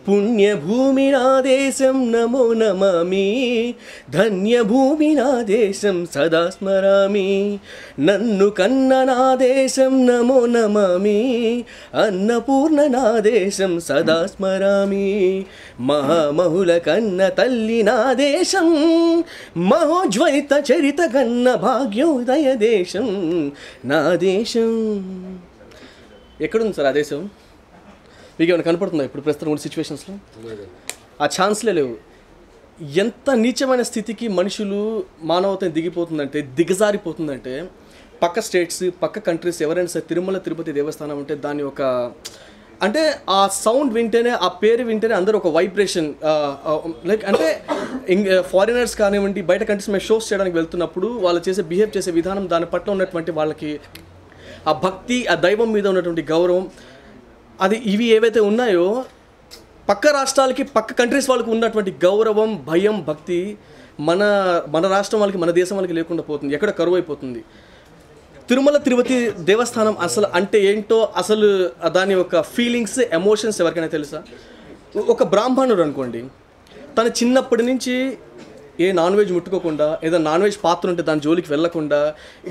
పుణ్యభూమి నా దేశం నమో నమామి, ధన్యభూమి నా దేశం సదా స్మరామి. నన్ను కన్న నా దేశం నమో నమామి, అన్నపూర్ణ నా దేశం సదా స్మరామి. మహామహుల కన్న తల్లి నా దేశం, మహోజ్వలిత చరిత కన్న భాగ్యోదయ దేశం నా దేశం. ఎక్కడుంది సార్ ఆ దేశం? మీకు ఏమైనా కనపడుతుందా ఇప్పుడు ప్రస్తుతం ఉన్న సిచ్యువేషన్స్లో? ఆ ఛాన్స్లే లేవు. ఎంత నీచమైన స్థితికి మనుషులు మానవతని దిగజారిపోతుందంటే పక్క స్టేట్స్, పక్క కంట్రీస్ ఎవరైనా సరే తిరుమల తిరుపతి దేవస్థానం అంటే దాని ఒక అంటే ఆ సౌండ్ వింటేనే, ఆ పేరు వింటేనే అందరూ ఒక వైబ్రేషన్ లైక్ అంటే ఫారినర్స్ కానివ్వండి, బయట కంట్రీస్ మీద షోస్ చేయడానికి వెళ్తున్నప్పుడు వాళ్ళు బిహేవ్ చేసే విధానం, దాని పట్ల ఉన్నటువంటి వాళ్ళకి ఆ భక్తి, ఆ దైవం మీద ఉన్నటువంటి గౌరవం, అది ఇవి ఏవైతే ఉన్నాయో పక్క రాష్ట్రాలకి, పక్క కంట్రీస్ వాళ్ళకి ఉన్నటువంటి గౌరవం, భయం, భక్తి మన రాష్ట్రం వాళ్ళకి, మన దేశం వాళ్ళకి లేకుండా పోతుంది, ఎక్కడ కరువు అయిపోతుంది. తిరుమల తిరుపతి దేవస్థానం అసలు అంటే ఏంటో, అసలు దాని యొక్క ఫీలింగ్స్, ఎమోషన్స్ ఎవరికైనా తెలుసా? ఒక బ్రాహ్మణుడు అనుకోండి, తను చిన్నప్పటి నుంచి ఏ నాన్ వెజ్ ముట్టుకోకుండా, ఏదైనా నాన్ వెజ్ పాత్ర ఉంటే దాని జోలికి వెళ్ళకుండా,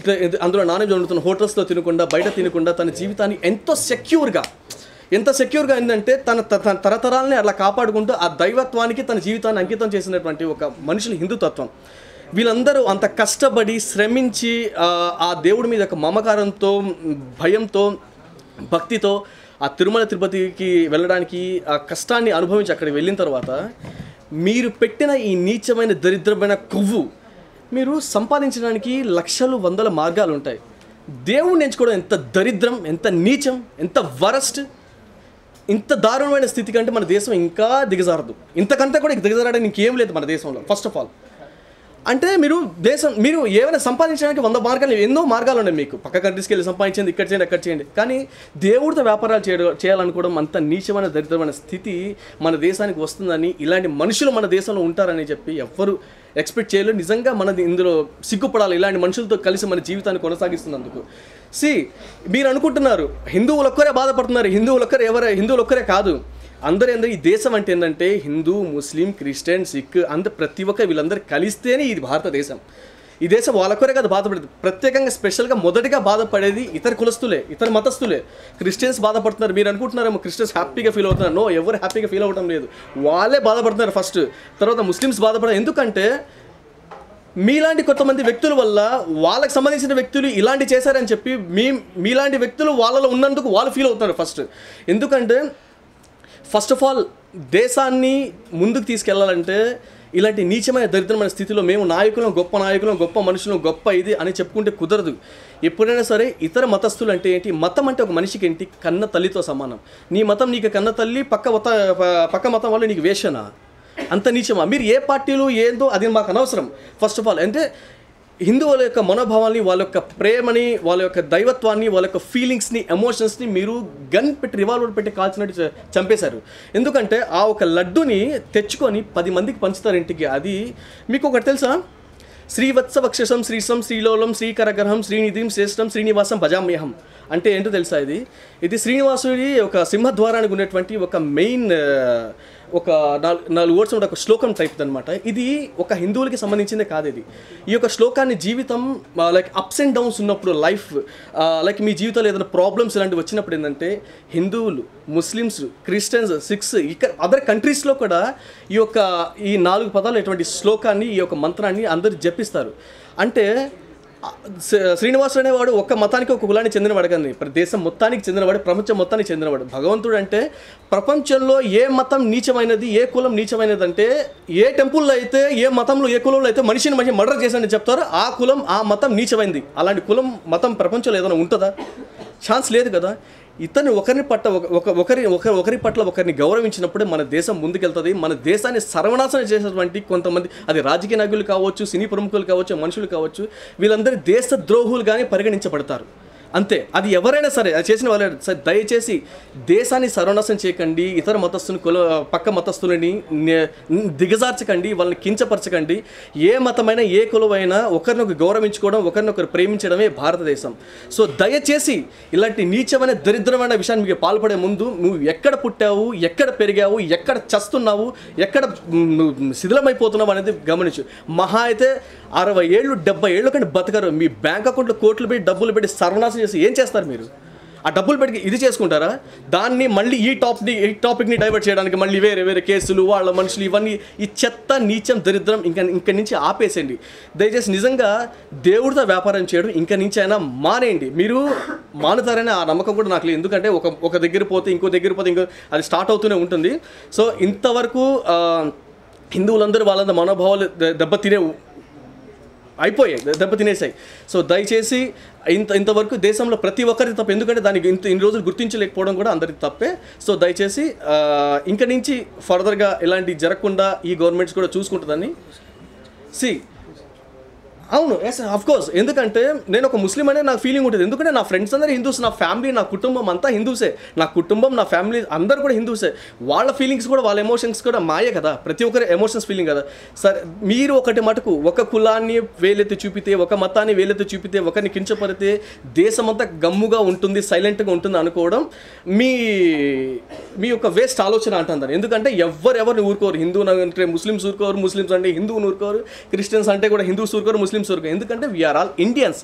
ఇట్లా అందులో నాన్ వెజ్ వండుతున్న హోటల్స్లో తినకుండా, బయట తినకుండా తన జీవితాన్ని ఎంత సెక్యూర్గా ఏంటంటే తన తరతరాలని అలా కాపాడుకుంటూ ఆ దైవత్వానికి తన జీవితాన్ని అంకితం చేసినటువంటి ఒక మనుషుల హిందుతత్వం. వీళ్ళందరూ అంత కష్టపడి శ్రమించి ఆ దేవుడి మీద ఒక మమకారంతో, భయంతో, భక్తితో ఆ తిరుమల తిరుపతికి వెళ్ళడానికి ఆ కష్టాన్ని అనుభవించి అక్కడికి వెళ్ళిన తర్వాత మీరు పెట్టిన ఈ నీచమైన దరిద్రమైన కొవ్వు మీరు సంపాదించడానికి లక్షలు, వందల మార్గాలు ఉంటాయి. దేవుణ్ణి ఎంచుకోవడం ఎంత దరిద్రం, ఎంత నీచం, ఎంత వరస్ట్. ఇంత దారుణమైన స్థితి కంటే మన దేశం ఇంకా దిగజారదు. ఇంతకంటే కూడా దిగజారడానికి ఇంకేం లేదు మన దేశంలో. ఫస్ట్ ఆఫ్ ఆల్ అంటే మీరు ఏమైనా సంపాదించడానికి 100 మార్గాలు, ఎన్నో మార్గాలు ఉన్నాయి మీకు. పక్క కంట్రీస్కి వెళ్ళి సంపాదించింది, ఇక్కడ చేయండి, అక్కడ చేయండి. కానీ దేవుడితో వ్యాపారాలు చేయాలనుకోవడం అంత నీచమైన, దరిద్రమైన స్థితి మన దేశానికి వస్తుందని, ఇలాంటి మనుషులు మన దేశంలో ఉంటారని చెప్పి ఎవ్వరు ఎక్స్పెక్ట్ చేయలేదు. నిజంగా మనది ఇందులో సిగ్గుపడాలి, ఇలాంటి మనుషులతో కలిసి మన జీవితాన్ని కొనసాగిస్తున్నందుకు. మీరు అనుకుంటున్నారు హిందువులు ఒక్కరే బాధపడుతున్నారు. హిందువులు ఒక్కరే కాదు, అందరూ ఈ దేశం అంటే ఏంటంటే హిందూ, ముస్లిం, క్రిస్టియన్, సిక్ ప్రతి ఒక్క వీళ్ళందరూ కలిస్తేనే ఇది భారతదేశం. ఈ దేశం వాళ్ళొక్కరే కాదు బాధపడేది, ప్రత్యేకంగా స్పెషల్గా మొదటిగా బాధపడేది ఇతర కులస్తులే, ఇతర మతస్థులే. క్రిస్టియన్స్ బాధపడుతున్నారు. మీరు అనుకుంటున్నారేమో క్రిస్టియన్స్ హ్యాపీగా ఫీల్ అవుతున్నారు. నో, ఎవరు హ్యాపీగా ఫీల్ అవ్వడం లేదు. వాళ్ళే బాధపడుతున్నారు ఫస్ట్. తర్వాత ముస్లిమ్స్ బాధపడతారు. ఎందుకంటే మీలాంటి కొంతమంది వ్యక్తుల వల్ల వాళ్ళకి సంబంధించిన వ్యక్తులు ఇలాంటి చేశారని చెప్పి మీలాంటి వ్యక్తులు వాళ్ళలో ఉన్నందుకు వాళ్ళు ఫీల్ అవుతున్నారు ఫస్ట్. ఎందుకంటే ఫస్ట్ ఆఫ్ ఆల్ దేశాన్ని ముందుకు తీసుకెళ్లాలంటే ఇలాంటి నీచమైన, దరిద్రమైన స్థితిలో మేము గొప్ప నాయకులం, గొప్ప మనుషులం, గొప్ప ఇది అని చెప్పుకుంటే కుదరదు. ఎప్పుడైనా సరే ఇతర మతస్థులు అంటే ఏంటి? మతం అంటే ఒక మనిషికి ఏంటి? కన్న తల్లితో సమానం. నీ మతం నీకు కన్న తల్లి, పక్క మతం వాళ్ళు నీకు వేషనా? అంత నీచమా? మీరు ఏ పార్టీలు ఏందో అది మాకు అనవసరం. ఫస్ట్ ఆఫ్ ఆల్ అంటే హిందువుల యొక్క మనోభావాల్ని, వాళ్ళ యొక్క ప్రేమని, వాళ్ళ యొక్క దైవత్వాన్ని, వాళ్ళ యొక్క ఫీలింగ్స్ని, ఎమోషన్స్ని మీరు గన్ పెట్టి, రివాల్వర్ పెట్టి కాల్చినట్టు చంపేశారు. ఎందుకంటే ఆ ఒక లడ్డుని తెచ్చుకొని 10 మందికి పంచుతారు ఇంటికి. అది మీకు ఒకటి తెలుసా? శ్రీవత్సవక్షసం శ్రీసం శ్రీలోలం శ్రీకరగ్రహం శ్రీనిధిం శ్రేష్టం శ్రీనివాసం భజామ్యహం అంటే ఏంటో తెలుసా? ఇది శ్రీనివాసుడి ఒక సింహద్వారానికి ఉన్నటువంటి ఒక మెయిన్ ఒక 4 వర్డ్స్ ఒక శ్లోకం టైప్ అనమాట. ఇది ఒక హిందువులకి సంబంధించిందే కాదు. ఈ యొక్క శ్లోకాన్ని జీవితం లైక్ అప్స్ అండ్ డౌన్స్ ఉన్నప్పుడు, లైఫ్ లైక్ మీ జీవితంలో ఏదైనా ప్రాబ్లమ్స్ ఇలాంటివి వచ్చినప్పుడు ఏంటంటే హిందువులు, ముస్లిమ్స్, క్రిస్టియన్స్, సిక్స్ ఇక్కడ అదర్ కంట్రీస్లో కూడా ఈ 4 పదాలు ఎటువంటి శ్లోకాన్ని, ఈ యొక్క మంత్రాన్ని అందరూ జపిస్తారు. అంటే శ్రీనివాసుడు అనేవాడు ఒక్క మతానికి, ఒక కులానికి చెందినవాడు కానీ దేశం మొత్తానికి చెందినవాడు, ప్రపంచం మొత్తానికి చెందినవాడు. భగవంతుడు అంటే ప్రపంచంలో ఏ మతం నీచమైనది, ఏ కులం నీచమైనది అంటే ఏ టెంపుల్లో అయితే, ఏ మతంలో, ఏ కులంలో అయితే మనిషిని మర్డర్ చేశాడని చెప్తారో ఆ కులం, ఆ మతం నీచమైంది. అలాంటి కులం, మతం ప్రపంచంలో ఏదైనా ఉంటుందా? ఛాన్స్ లేదు కదా. ఒకరి పట్ల ఒకరిని గౌరవించినప్పుడే మన దేశం ముందుకెళ్తుంది. మన దేశాన్ని సర్వనాశనం చేసినటువంటి కొంతమంది, అది రాజకీయ నాయకులు కావచ్చు, సినీ ప్రముఖులు కావచ్చు, మనుషులు కావచ్చు, వీళ్ళందరూ దేశ ద్రోహులుగానే పరిగణించబడతారు. అంతే. అది ఎవరైనా సరే అది చేసిన వాళ్ళే సరే. దయచేసి దేశాన్ని సర్వనాశనం చేయకండి, ఇతర మతస్థుని పక్క మతస్థులని దిగజార్చకండి, వాళ్ళని కించపరచకండి. ఏ మతమైనా ఏ కులమైనా ఒకరినొకరు గౌరవించుకోవడం, ఒకరినొకరు ప్రేమించడమే భారతదేశం. సో దయచేసి ఇలాంటి నీచమైన దరిద్రమైన విషయాన్ని మీకు పాల్పడే ముందు నువ్వు ఎక్కడ పుట్టావు, ఎక్కడ పెరిగావు, ఎక్కడ చస్తున్నావు, ఎక్కడ శిథిలమైపోతున్నావు అనేది గమనించు. మహా అయితే 60 ఏళ్ళు 70 ఏళ్ళు కంటే బతకరు. మీ బ్యాంక్ అకౌంట్లో కోట్లు పెట్టి డబ్బులు పెట్టి సర్వనాశనం చేసి ఏం చేస్తారు మీరు? ఆ డబ్బులు పెట్టి ఇది చేసుకుంటారా? దాన్ని మళ్ళీ ఈ టాపిక్ని డైవర్ట్ చేయడానికి మళ్ళీ వేరే వేరే కేసులు, వాళ్ళ మనుషులు, ఇవన్నీ ఈ చెత్త నీచం దరిద్రం ఇంక నుంచి ఆపేసేయండి. దయచేసి నిజంగా దేవుడితో వ్యాపారం చేయడం ఇంక నుంచి అయినా మానేయండి. మీరు మానుతారని ఆ నమ్మకం కూడా నాకు లేదు. ఎందుకంటే ఒక దగ్గర పోతే ఇంకో దగ్గర పోతే ఇంకో అది స్టార్ట్ అవుతూనే ఉంటుంది. సో ఇంతవరకు హిందువులందరూ వాళ్ళందరూ మనోభావాలు దెబ్బతినేసాయి. సో దయచేసి ఇంతవరకు దేశంలో ప్రతి ఒక్కరికి తప్పు. ఎందుకంటే దానికి ఇన్ని రోజులు గుర్తించలేకపోవడం కూడా అందరికి తప్పే. సో దయచేసి ఇంక నుంచి ఫర్దర్గా ఇలాంటివి జరగకుండా ఈ గవర్నమెంట్స్ కూడా చూసుకుంటుందని. అవును, ఎస్ ఆఫ్ కోర్స్. ఎందుకంటే నేను ఒక ముస్లిం అనే నాకు ఫీలింగ్ ఉంటుంది. ఎందుకంటే నా ఫ్రెండ్స్ అందరూ హిందూస్, నా ఫ్యామిలీ, నా కుటుంబం అంతా హిందూసే. నా కుటుంబం, నా ఫ్యామిలీ అందరూ కూడా హిందూసే. వాళ్ళ ఫీలింగ్స్ కూడా, వాళ్ళ ఎమోషన్స్ కూడా మాయే కదా. ప్రతి ఒక్కరి ఎమోషన్స్ ఫీలింగ్ కదా. సరే, మీరు ఒకటి మటుకు ఒక కులాన్ని వేలెత్తి చూపితే, ఒక మతాన్ని వేలెత్తి చూపితే, ఒకరిని కించపడితే దేశమంతా గమ్ముగా ఉంటుంది, సైలెంట్గా ఉంటుంది అనుకోవడం మీ యొక్క వేస్ట్ ఆలోచన అంటున్నారు. ఎందుకంటే ఎవరిని ఊరుకోరు. హిందూ అంటే ముస్లిమ్స్ ఊరుకోరు, ముస్లిమ్స్ అంటే హిందువుని ఊరుకోరు, క్రిస్టియన్స్ అంటే కూడా హిందూస్ ఊరుకోరు, ముస్లిమ్స్ ఊరుకోరు. ఎందుకంటే వీఆర్ ఆల్ ఇండియన్స్.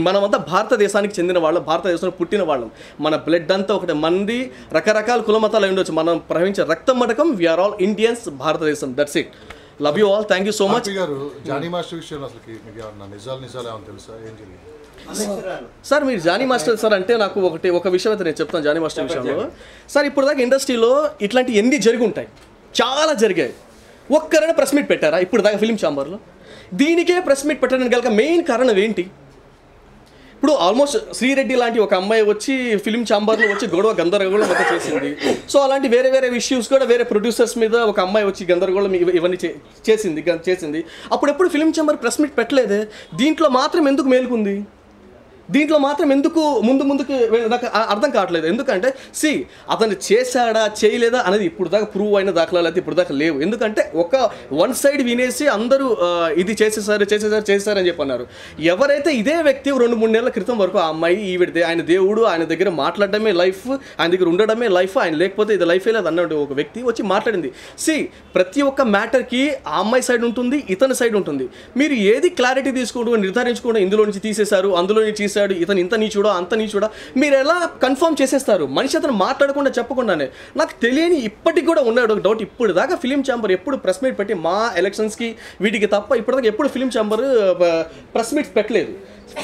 మనమంతా భారతదేశానికి చెందిన వాళ్ళం, భారతదేశంలో పుట్టిన వాళ్ళం. మన బ్లడ్ అంతా ఒకటే. మంది రకరకాల కుల మతాలు ఉండొచ్చు, మనం ప్రవహించే రక్తం మటకం వీఆర్ ఆల్ ఇండియన్స్, భారతదేశం. That's it. Love you all. Thank you so much. Jani master విషయంలో అసలు నిజాలు ఏమో తెలుసా? ఏం జరిగింది సార్? మీరు జానీ మాస్టర్ సార్ అంటే నాకు ఒక విషయం అయితే నేను చెప్తాను. జానీ మాస్టర్ విషయంలో సార్, ఇప్పుడు దాకా ఇండస్ట్రీలో ఇట్లాంటి ఎన్ని జరిగి ఉంటాయి, చాలా జరిగాయి. ఒక్కరైనా ప్రెస్ మీట్ పెట్టారా ఇప్పుడు దాకా ఫిలిం ఛాంబర్లో? దీనికే ప్రెస్ మీట్ పెట్టడానికి గల మెయిన్ కారణం ఏంటి? ఇప్పుడు ఆల్మోస్ట్ శ్రీరెడ్డి లాంటి ఒక అమ్మాయి వచ్చి ఫిలిం ఛాంబర్లో వచ్చి గందరగోళం మొత్తం చేసింది. సో అలాంటి వేరే వేరే ఇష్యూస్ కూడా వేరే ప్రొడ్యూసర్స్ మీద ఒక అమ్మాయి వచ్చి గందరగోళం ఇవన్నీ చేసింది. అప్పుడెప్పుడు ఫిలిం ఛాంబర్ ప్రెస్ మీట్ పెట్టలేదే. దీంట్లో మాత్రం ఎందుకు మేలుకుంది? దీంట్లో మాత్రం ఎందుకు ముందుకు నాకు అర్థం కావట్లేదు. ఎందుకంటే అతను చేశాడా చేయలేదా అనేది ఇప్పుడు దాకా ప్రూవ్ అయిన దాఖలాలు అయితే ఇప్పుడు దాకా లేవు. ఎందుకంటే వన్ సైడ్ వినేసి అందరూ ఇది చేసేసారని చెప్పి అన్నారు. ఎవరైతే ఇదే వ్యక్తి 2-3 నెలల క్రితం వరకు ఆ అమ్మాయి ఈవిడితే, ఆయన దేవుడు, ఆయన దగ్గర మాట్లాడడమే లైఫ్, ఆయన దగ్గర ఉండడమే లైఫ్, ఆయన లేకపోతే ఇది లైఫే లేదు అన్నట్టు ఒక వ్యక్తి వచ్చి మాట్లాడింది. ప్రతి ఒక్క మ్యాటర్కి ఆ అమ్మాయి సైడ్ ఉంటుంది, ఇతని సైడ్ ఉంటుంది. మీరు ఏది క్లారిటీ తీసుకుంటూ నిర్ధారించుకుంటూ ఇందులో నుంచి తీసేశారు, అందులో నుంచి ఇతను ఇంత నీచుడా అంత నీచుడా మీరు ఎలా కన్ఫర్మ్ చేసేస్తారు? మనిషి అతను మాట్లాడకుండా చెప్పకుండానే. నాకు తెలియని ఇప్పటికి కూడా ఉన్నాడు ఒక డౌట్. ఇప్పుడు దాకా ఫిలిం ఛాంబర్ ఎప్పుడు ప్రెస్ మీట్ పెట్టి మా ఎలక్షన్స్కి వీటికి తప్ప ఇప్పటిదాకా ఎప్పుడు ఫిలిం ఛాంబర్ ప్రెస్ మీట్ పెట్టలేదు.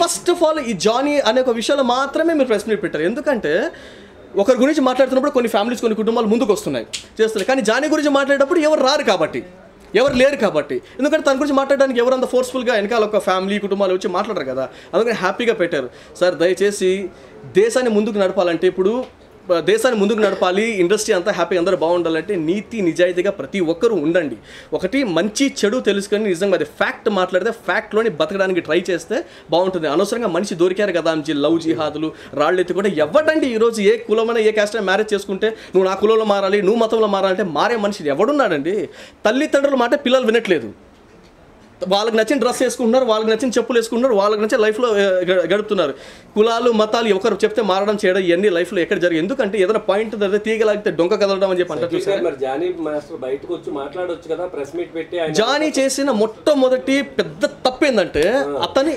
ఫస్ట్ ఆఫ్ ఆల్ ఈ జానీ అనే ఒక విషయంలో మాత్రమే మీరు ప్రెస్ మీట్ పెట్టారు. ఎందుకంటే ఒకరి గురించి మాట్లాడుతున్నప్పుడు కొన్ని ఫ్యామిలీస్, కొన్ని కుటుంబాలు ముందుకు వస్తున్నాయి, చేస్తున్నాయి. కానీ జానీ గురించి మాట్లాడేటప్పుడు ఎవరు రారు కాబట్టి, ఎవరు లేరు కాబట్టి. ఎందుకంటే తన గురించి మాట్లాడడానికి ఎవరు అంత ఫోర్స్ఫుల్గా వెనకాల ఒక ఫ్యామిలీ, కుటుంబాలు వచ్చి మాట్లాడరు కదా. అందుకని హ్యాపీగా పెట్టారు. సార్ దయచేసి దేశాన్ని ముందుకు నడపాలంటే, ఇప్పుడు దేశాన్ని ముందుకు నడపాలి, ఇండస్ట్రీ అంతా హ్యాపీగా అందరూ బాగుండాలంటే నీతి నిజాయితీగా ప్రతి ఒక్కరూ ఉండండి. ఒకటి మంచి చెడు తెలుసుకొని నిజంగా అది ఫ్యాక్ట్ మాట్లాడితే ఫ్యాక్ట్లోని బతకడానికి ట్రై చేస్తే బాగుంటుంది. అనవసరంగా మనిషి దొరికారు కదా అని లవ్ జిహాదులు రాళ్ళెత్తి కూడా ఎవడండి ఈరోజు ఏ కులమైనా ఏ క్యాస్ట్ మ్యారేజ్ చేసుకుంటే నువ్వు నా కులంలో మారాలి, నువ్వు మతంలో మారాలంటే మారే మనిషి ఎవడున్నాడండి? తల్లిదండ్రుల మాట పిల్లలు వినట్లేదు. వాళ్ళకి నచ్చిన డ్రెస్ వేసుకుంటున్నారు, వాళ్ళకి నచ్చిన చెప్పులు వేసుకుంటున్నారు, వాళ్ళకి నచ్చిన లైఫ్లో గడుపుతున్నారు. కులాలు మతాలు ఒకరు చెప్తే మారడం చేయడం ఇవన్నీ లైఫ్లో ఎక్కడ జరిగింది? ఎందుకంటే ఏదైనా పాయింట్ తీగలాగితే డొంక కదలడం అని చెప్పి అంటారు. జానీ చేసిన మొట్టమొదటి పెద్ద తప్పు ఏంటంటే అతని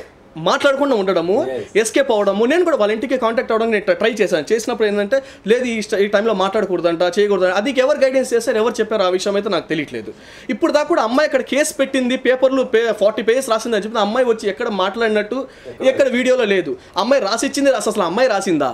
మాట్లాడకుండా ఉండడము, ఎస్కేప్ అవ్వడము. నేను కూడా వాళ్ళ ఇంటికి కాంటాక్ట్ అవ్వడం నేను ట్రై చేసినప్పుడు ఏంటంటే లేదు ఈ టైంలో మాట్లాడకూడదంట, చేయకూడదు. అది ఎవరు గైడెన్స్ చేస్తారు, ఎవరు చెప్పారు ఆ విషయం అయితే నాకు తెలియట్లేదు. ఇప్పుడు దాకా కూడా అమ్మాయి అక్కడ కేసు పెట్టింది, పేపర్లు 40 పేజెస్ రాసింది అని చెప్పి అమ్మాయి వచ్చి ఎక్కడ మాట్లాడినట్టు ఎక్కడ వీడియోలో లేదు. అమ్మాయి రాసిచ్చింది అసలు అమ్మాయి రాసిందా?